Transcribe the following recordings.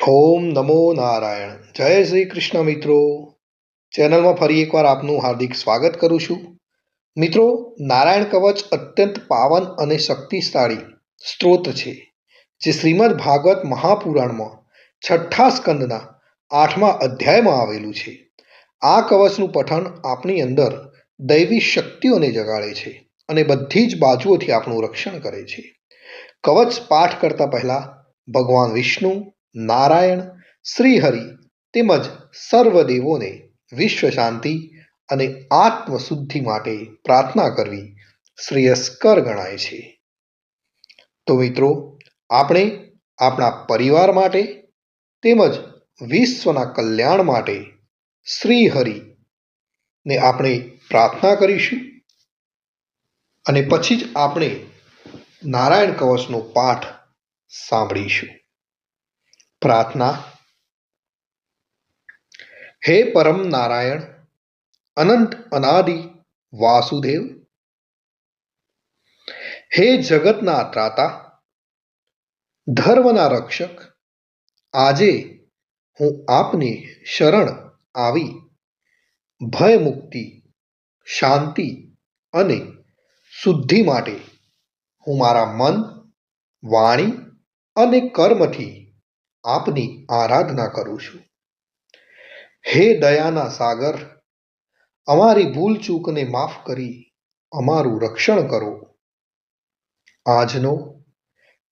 ઓમ નમો નારાયણ. જય શ્રી કૃષ્ણ મિત્રો. ચેનલમાં ફરી એકવાર આપનું હાર્દિક સ્વાગત કરું છું. મિત્રો, નારાયણ કવચ અત્યંત પાવન અને શક્તિશાળી સ્ત્રોત છે, જે શ્રીમદ ભાગવત મહાપુરાણમાં છઠ્ઠા સ્કંદના 8મા અધ્યાયમાં આવેલું છે. આ કવચનું પઠન આપણી અંદર દૈવી શક્તિઓને જગાડે છે અને બધી જ બાજુઓથી આપણું રક્ષણ કરે છે. કવચ પાઠ કરતા પહેલા ભગવાન વિષ્ણુ, નારાયણ, શ્રીહરિ તેમજ સર્વ દેવોને વિશ્વ શાંતિ અને આત્મશુદ્ધિ માટે પ્રાર્થના કરવી શ્રેયસ્કર ગણાય છે. તો મિત્રો, આપણે આપણા પરિવાર માટે તેમજ વિશ્વના કલ્યાણ માટે શ્રીહરિને આપણે પ્રાર્થના કરીશું અને પછી જ આપણે નારાયણ કવચનો પાઠ સાંભળીશું. પ્રાર્થના. હે પરમ નારાયણ, અનંત અનાદિ વાસુદેવ, હે જગતના ત્રાતા, ધર્મના રક્ષક, આજે હું આપની શરણ આવી ભય મુક્તિ, શાંતિ અને શુદ્ધિ માટે હું મારા મન, વાણી અને કર્મથી આપની આરાધના કરું છું. હે દયાના સાગર, અમારી ભૂલ ચૂકને માફ કરી અમારું રક્ષણ કરો. આજનો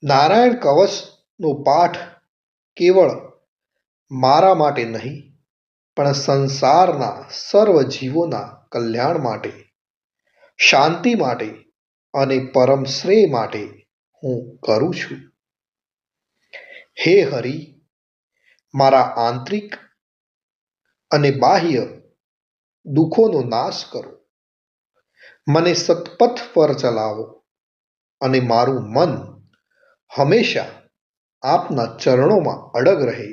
નારાયણ કવચનો પાઠ કેવળ મારા માટે નહીં, પણ સંસારના સર્વ જીવોના કલ્યાણ માટે, શાંતિ માટે અને પરમ શ્રેય માટે હું કરું છું. હે હરિ, મારા આંતરિક અને બાહ્ય દુઃખોનો નાશ કરો. મને સત્પથ પર ચલાવો અને મારું મન હંમેશા આપના ચરણોમાં અડગ રહે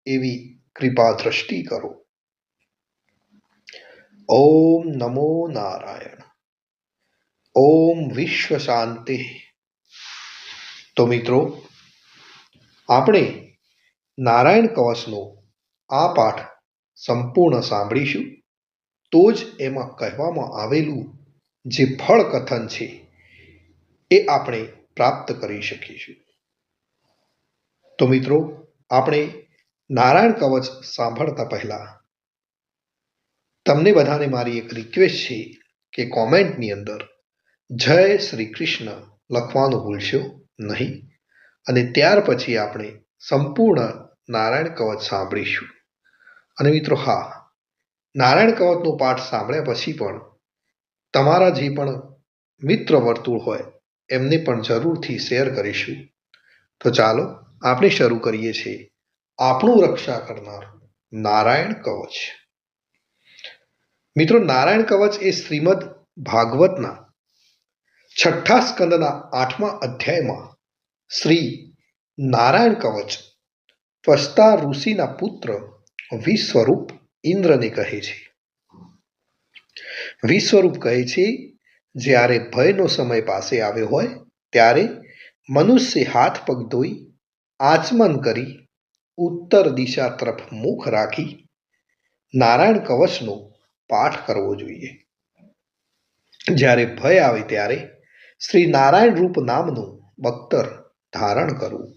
એવી કૃપા દ્રષ્ટિ કરો. ઓમ નમો નારાયણ. ઓમ વિશ્વ શાંતિ. તો મિત્રો, આપણે નારાયણ કવચનો આ પાઠ સંપૂર્ણ સાંભળીશું, તો જ એમાં કહેવામાં આવેલું જે ફળ કથન છે એ આપણે પ્રાપ્ત કરી શકીશું. તો મિત્રો, આપણે નારાયણ કવચ સાંભળતા પહેલા તમને બધાને મારી એક રિક્વેસ્ટ છે કે કોમેન્ટની અંદર જય શ્રી કૃષ્ણ લખવાનું ભૂલશો નહીં, અને ત્યાર પછી આપણે સંપૂર્ણ નારાયણ કવચ સાંભળીશું. અને મિત્રો, હા, નારાયણ કવચનો પાઠ સાંભળ્યા પછી પણ તમારા જે પણ મિત્ર વર્તુળ હોય એમને પણ જરૂરથી શેર કરીશું. તો ચાલો આપણે શરૂ કરીએ છીએ આપણું રક્ષા કરનાર નારાયણ કવચ. મિત્રો, નારાયણ કવચ એ શ્રીમદ ભાગવતના છઠ્ઠા સ્કંદના 8મા અધ્યાયમાં શ્રી નારાયણ કવચ ત્વષ્ટા ઋષિના પુત્ર વિશ્વરૂપ ઇન્દ્રને કહે છે. વિશ્વરૂપ કહે છે, જ્યારે ભયનો સમય પાસે આવ્યો હોય ત્યારે મનુષ્ય હાથ પગ ધોઈ આચમન કરી ઉત્તર દિશા તરફ મુખ રાખી નારાયણ કવચનો પાઠ કરવો જોઈએ. જ્યારે ભય આવે ત્યારે શ્રી નારાયણ રૂપ નામનું બખ્તર ધારણ કરવું.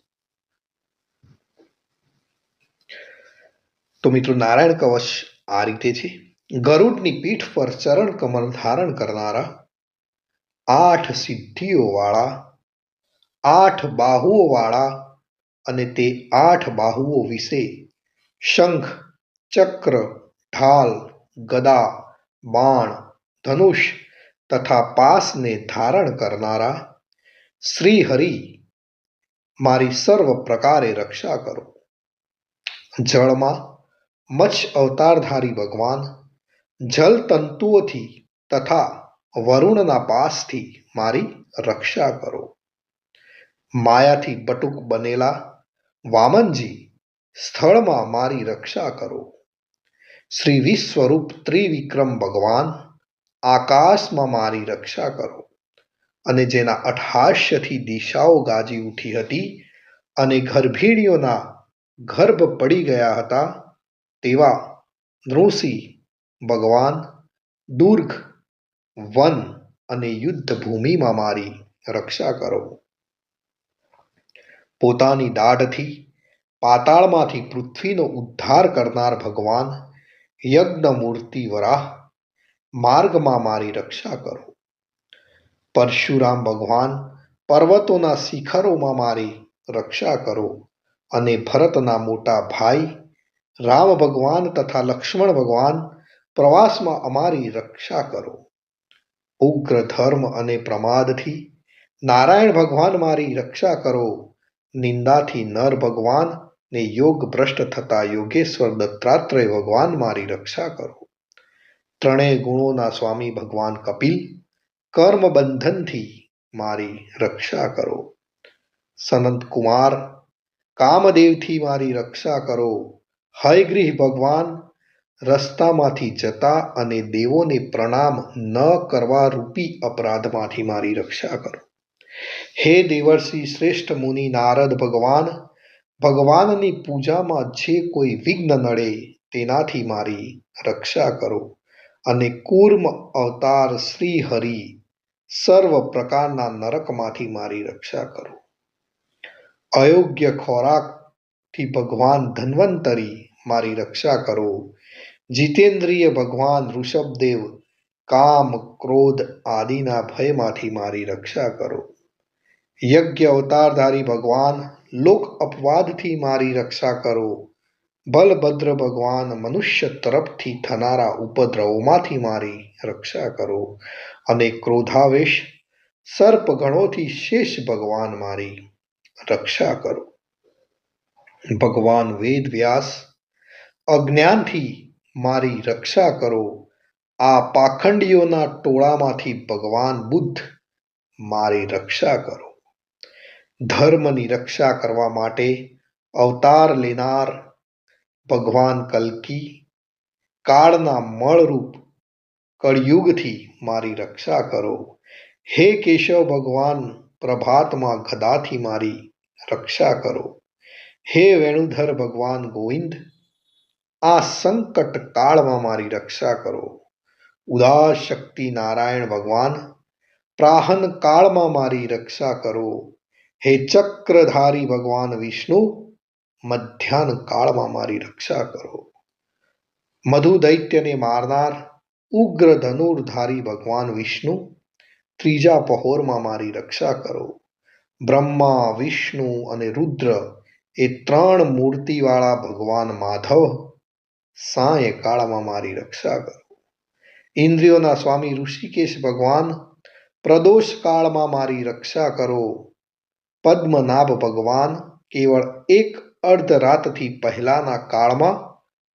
તો મિત્રો, નારાયણ કવચ આ રીતે છે. ગરુડની પીઠ પર ચરણ કમળ ધારણ કરનારા, 8 સિદ્ધિઓ વાળા, 8 બાહુઓ વાળા અને તે 8 બાહુઓ વિશે શંખ, ચક્ર, ઢાલ, ગદા, બાણ, ધનુષ તથા પાસને ધારણ કરનારા શ્રી હરિ, મારી સર્વ પ્રકારે રક્ષા કરો. જળમાં મત્સ્ય અવતારધારી ભગવાન, જલ તંતુઓથી તથા વરુણના પાસથી મારી રક્ષા કરો. માયાથી બટુક બનેલા વામનજી, સ્થળમાં મારી રક્ષા કરો. શ્રી વિશ્વરૂપ ત્રિવિક્રમ ભગવાન, આકાશમાં મારી રક્ષા કરો. અને જેના અટ્ટહાસ્યથી દિશાઓ ગાજી ઉઠી હતી અને ગર્ભિણીઓના ગર્ભ પડી ગયા હતા તેવા નૃસિંહ ભગવાન દુર્ગ, વન અને યુદ્ધ ભૂમિમાં મારી રક્ષા કરો. પોતાની દાઢથી પાતાળમાંથી પૃથ્વીનો ઉદ્ધાર કરનાર ભગવાન યજ્ઞમૂર્તિ વરાહ, માર્ગમાં મારી રક્ષા કરો. પરશુરામ ભગવાન પર્વતોના શિખરોમાં મારી રક્ષા કરો અને ભરતના મોટા ભાઈ રામ ભગવાન તથા લક્ષ્મણ ભગવાન પ્રવાસમાં અમારી રક્ષા કરો. ઉગ્ર ધર્મ અને પ્રમાદથી નારાયણ ભગવાન મારી રક્ષા કરો. નિંદાથી નર ભગવાન ને યોગ ભ્રષ્ટ થતા યોગેશ્વર દત્તાત્રેય ભગવાન મારી રક્ષા કરો. ત્રણેય ગુણોના સ્વામી ભગવાન કપિલ કર્મ બંધનથી મારી રક્ષા કરો. સનત કુમાર કામદેવથી મારી રક્ષા કરો. હયગ્રીહ ભગવાન રસ્તામાંથી જતા અને દેવોને પ્રણામ ન કરવા રૂપી અપરાધમાંથી મારી રક્ષા કરો. હે દેવર્ષિ શ્રેષ્ઠ મુનિ નારદ ભગવાન, ભગવાનની પૂજામાં જે કોઈ વિઘ્ન નડે તેનાથી મારી રક્ષા કરો. અને કૂર્મ અવતાર શ્રી હરિ સર્વ પ્રકારના નરકમાંથી મારી રક્ષા કરો. અયોગ્ય ખોરાકથી ભગવાન ધન્વંતરી મારી રક્ષા કરો. જીતેન્દ્રિય ભગવાન ઋષભદેવ કામ ક્રોધ આદિના ભયમાંથી મારી રક્ષા કરો. યજ્ઞ અવતારધારી ભગવાન લોક અપવાદથી મારી રક્ષા કરો. બલભદ્ર ભગવાન મનુષ્ય તરફથી થનારા ઉપદ્રવોમાંથી મારી રક્ષા કરો. અને ક્રોધાવેશ સર્પગણોથી શેષ ભગવાન મારી રક્ષા કરો. ભગવાન વેદ વ્યાસ અજ્ઞાનથી મારી રક્ષા કરો. આ પાખંડીઓના ટોળામાંથી ભગવાન બુદ્ધ મારી રક્ષા કરો. ધર્મની રક્ષા કરવા માટે અવતાર લેનાર ભગવાન કલ્કી કાળના મળરૂપ કળયુગથી મારી રક્ષા કરો. હે કેશવ ભગવાન પ્રભાતમાં ગદાથી મારી રક્ષા કરો. હે વેણુધર ભગવાન ગોવિંદ આ સંકટ કાળમાં મારી રક્ષા કરો. ઉદાસ શક્તિ નારાયણ ભગવાન પ્રાહન કાળમાં મારી રક્ષા કરો. હે ચક્રધારી ભગવાન વિષ્ણુ મધ્યાહન કાળમાં મારી રક્ષા કરો. મધુ દૈત્યને મારનાર ઉગ્ર ધનુર્ધારી ભગવાન વિષ્ણુ ત્રીજા પહોરમાં મારી રક્ષા કરો. બ્રહ્મા વિષ્ણુ અને રુદ્ર એ ત્રણ મૂર્તિવાળા ભગવાન માધવ સાયકાળમાં મારી રક્ષા કરો. ઇન્દ્રિયોના સ્વામી ઋષિકેશ ભગવાન પ્રદોષ કાળમાં મારી રક્ષા કરો. પદ્મનાભ ભગવાન કેવળ એક અર્ધરાતથી પહેલાના કાળમાં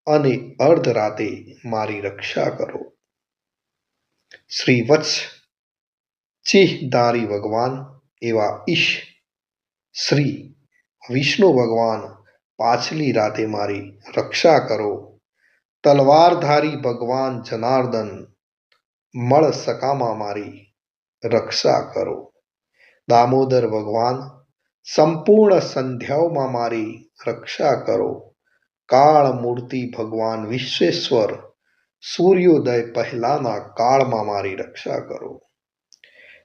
અને અર્ધરાતે મારી રક્ષા કરો. શ્રી વત્સ ચિહ્નધારી ભગવાન એવા ઈશ શ્રી વિષ્ણુ ભગવાન પાછલી રાતે મારી રક્ષા કરો. તલવારધારી ભગવાન જનાર્દન મળસકામાં મારી રક્ષા કરો. દામોદર ભગવાન સંપૂર્ણ સંધ્યાઓમાં મારી રક્ષા કરો. કાળ મૂર્તિ ભગવાન વિશ્વેશ્વર સૂર્યોદય પહેલાના કાળમાં મારી રક્ષા કરો.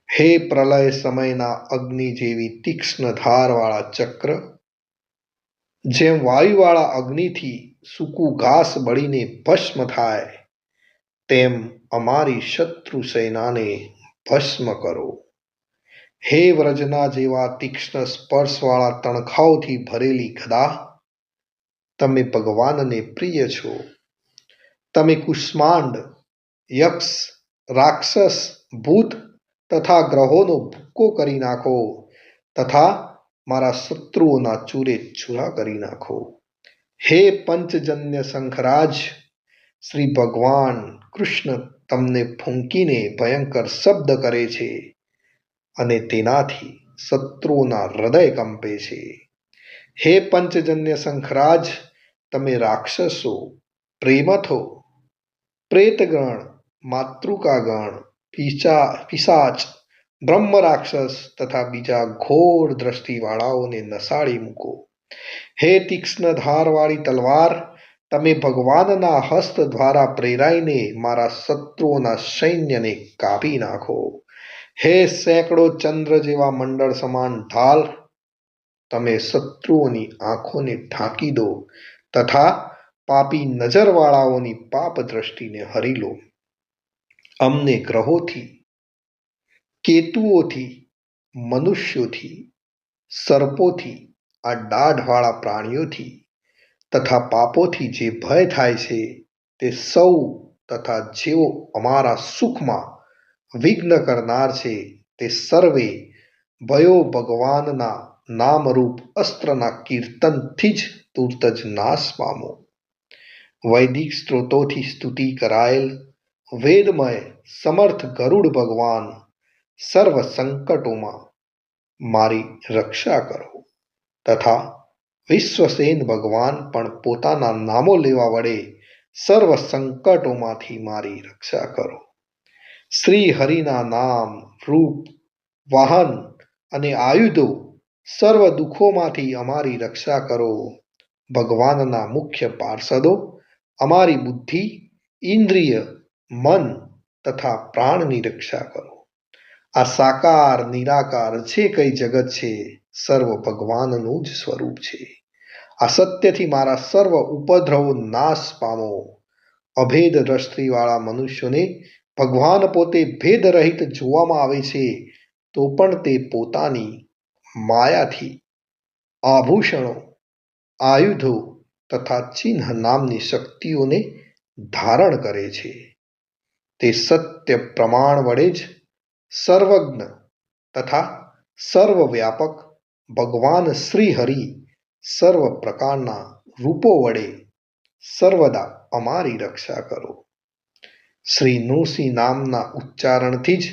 હે પ્રલય સમયના અગ્નિ જેવી તીક્ષ્ણ ધારવાળા ચક્ર, જેમ વાયુવાળા અગ્નિથી સૂકું ઘાસ બળીને ભસ્મ થાય તેમ અમારી શત્રુ સેનાને ભસ્મ કરો. હે વ્રજના જેવા તીક્ષ્ણ સ્પર્શવાળા તણખાઓથી ભરેલી ગદા, તમે ભગવાનને પ્રિય છો. તમે કુષ્માંડ યક્ષ રાક્ષસ ભૂત તથા ગ્રહોનો ભૂક્કો કરી નાખો તથા મારા શત્રુઓના ચૂરે ચૂરા કરી નાખો. હે પંચજન્ય શંખરાજ શ્રી ભગવાન કૃષ્ણ તમને ફૂંકીને ભયંકર શબ્દ કરે છે અને તેનાથી શત્રુઓના હૃદય કંપે છે. હે પંચજન્ય શંખરાજ તમે રાક્ષસો, પ્રેમથો, પ્રેતગણ, માતૃકાગણ, પિશાચ, બ્રહ્મ રાક્ષસ તથા બીજા ઘોર દ્રષ્ટિવાળાઓને નસાડી મૂકો. હે તીક્ષ્ણ ધારવાળી તલવાર, તમે ભગવાનના હસ્ત દ્વારા પ્રેરાઈને મારા શત્રુઓના સૈન્યને કાપી નાખો. હે સેંકડો ચંદ્ર જેવા મંડળ સમાન ઢાલ, તમે શત્રુઓની આંખોને ઢાંકી દો તથા પાપી નજરવાળાઓની પાપ દ્રષ્ટિને હરી લો. અમને ગ્રહોથી, કેતુઓથી, મનુષ્યોથી, સર્પોથી, આ દાઢવાળા પ્રાણીઓથી તથા પાપોથી જે ભય થાય છે તે સૌ તથા જેઓ અમારા સુખમાં વિઘ્ન કરનાર છે તે સર્વે ભયો ભગવાનના નામરૂપ અસ્ત્રના કીર્તનથી જ તુર્ત જ નાશ પામો. વૈદિક સ્ત્રોતોથી સ્તુતિ કરાયેલ વેદમય સમર્થ ગરુડ ભગવાન સર્વ સંકટોમાં મારી રક્ષા કરો તથા વિશ્વસેન ભગવાન પણ પોતાના નામો લેવા વડે સર્વ સંકટોમાંથી મારી રક્ષા કરો. શ્રી હરિના નામ, રૂપ, વાહન અને આયુધો સર્વ દુઃખોમાંથી અમારી રક્ષા કરો. ભગવાનના મુખ્ય પાર્ષદો અમારી બુદ્ધિ, ઇન્દ્રિય, મન તથા પ્રાણની રક્ષા કરો. આ સાકાર નિરાકાર જે કંઈ જગત છે સર્વ ભગવાનનું જ સ્વરૂપ છે. આ સત્યથી મારા સર્વ ઉપદ્રવો નાશ પામો. અભેદ દ્રષ્ટિવાળા મનુષ્યોને ભગવાન પોતે ભેદરહિત જોવામાં આવે છે તો પણ તે પોતાની માયાથી આભૂષણો, આયુધો તથા ચિહ્ન નામની શક્તિઓને ધારણ કરે છે. તે સત્ય પ્રમાણ વડે જ સર્વજ્ઞ તથા સર્વવ્યાપક ભગવાન શ્રી હરિ સર્વ પ્રકારના રૂપો વડે સર્વદા અમારી રક્ષા કરો. શ્રી નૃસિંહ નામના ઉચ્ચારણથી જ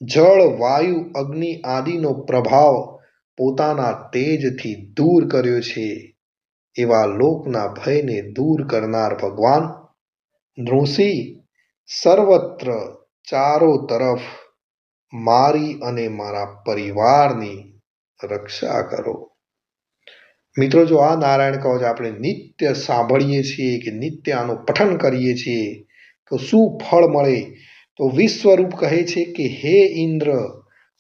જળ, વાયુ, અગ્નિ આદિનો પ્રભાવ પોતાના તેજથી દૂર કર્યો છે. એવા લોકના ભયને દૂર કરનાર ભગવાન નૃસિંહ સર્વત્ર ચારો તરફ મારી અને મારા પરિવારની રક્ષા કરો. મિત્રો, જો આ નારાયણ કવચ આપણે નિત્ય સાંભળીએ છીએ કે નિત્ય આનું પઠન કરીએ છીએ તો શું ફળ મળે? તો વિશ્વરૂપ કહે છે કે હે ઇન્દ્ર,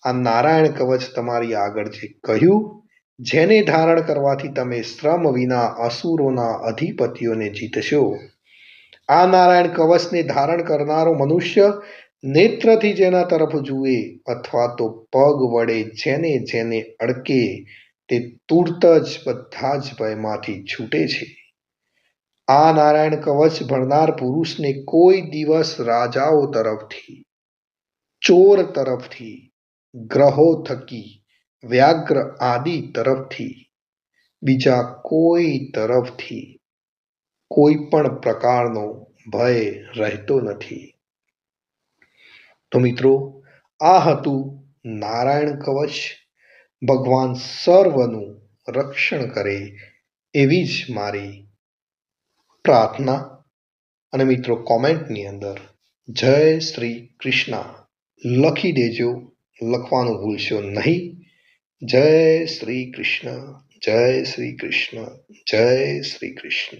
આ નારાયણ કવચ તમારી આગળ જે કહ્યું, જેને ધારણ કરવાથી તમે શ્રમ વિના અસુરોના અધિપતિઓને જીતશો. આ નારાયણ કવચને ધારણ કરનારો મનુષ્ય નેત્રથી જેના તરફ જુએ અથવા તો પગ વડે જેને જેને અડકે તે તુરત જ બધા જ ભયમાંથી છૂટે છે. આ નારાયણ કવચ ભણનાર પુરુષને કોઈ દિવસ રાજાઓ તરફથી, ચોર તરફથી, ગ્રહો થકી, વ્યાઘ્ર આદિ તરફથી, બીજા કોઈ તરફથી કોઈ પણ પ્રકારનો ભય રહેતો નથી. તો મિત્રો, આ હતું નારાયણ કવચ. ભગવાન સર્વનું રક્ષણ કરે એવી જ મારી પ્રાર્થના. અને મિત્રો, કોમેન્ટની અંદર જય શ્રી કૃષ્ણ લખી દેજો, લખવાનું ભૂલશો નહીં. જય શ્રી કૃષ્ણ, જય શ્રી કૃષ્ણ, જય શ્રી કૃષ્ણ.